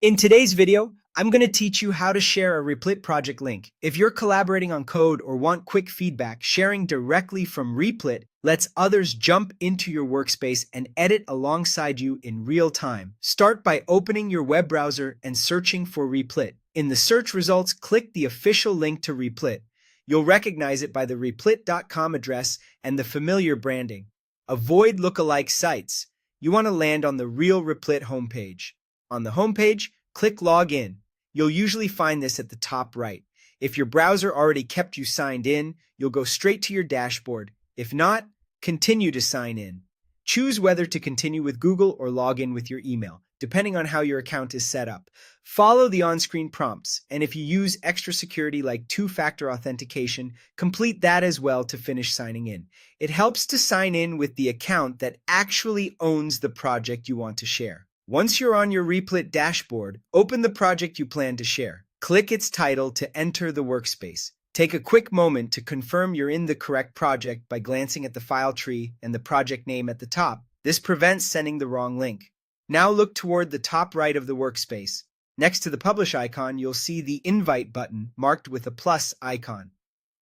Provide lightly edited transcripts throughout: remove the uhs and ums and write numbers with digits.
In today's video, I'm going to teach you how to share a Replit project link. If you're collaborating on code or want quick feedback, sharing directly from Replit lets others jump into your workspace and edit alongside you in real time. Start by opening your web browser and searching for Replit. In the search results, click the official link to Replit. You'll recognize it by the replit.com address and the familiar branding. Avoid lookalike sites. You want to land on the real Replit homepage. On the homepage, click Login. You'll usually find this at the top right. If your browser already kept you signed in, you'll go straight to your dashboard. If not, continue to sign in. Choose whether to continue with Google or log in with your email, depending on how your account is set up. Follow the on-screen prompts, and if you use extra security like two-factor authentication, complete that as well to finish signing in. It helps to sign in with the account that actually owns the project you want to share. Once you're on your Replit dashboard, open the project you plan to share. Click its title to enter the workspace. Take a quick moment to confirm you're in the correct project by glancing at the file tree and the project name at the top. This prevents sending the wrong link. Now look toward the top right of the workspace. Next to the Publish icon, you'll see the Invite button marked with a plus icon.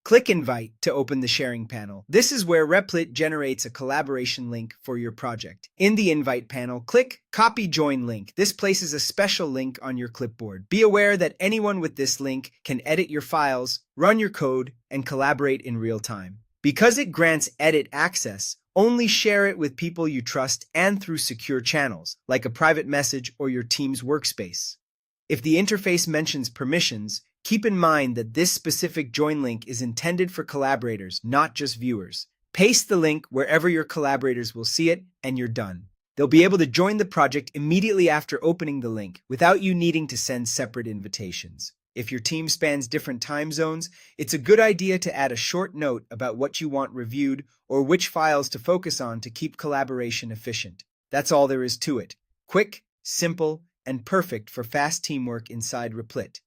Click Invite to open the sharing panel. This is where Replit generates a collaboration link for your project. In the Invite panel, click Copy Join Link. This places a special link on your clipboard. Be aware that anyone with this link can edit your files, run your code, and collaborate in real time. Because it grants edit access, only share it with people you trust and through secure channels, like a private message or your team's workspace. If the interface mentions permissions, keep in mind that this specific join link is intended for collaborators, not just viewers. Paste the link wherever your collaborators will see it, and you're done. They'll be able to join the project immediately after opening the link, without you needing to send separate invitations. If your team spans different time zones, it's a good idea to add a short note about what you want reviewed or which files to focus on to keep collaboration efficient. That's all there is to it. Quick, simple, and perfect for fast teamwork inside Replit.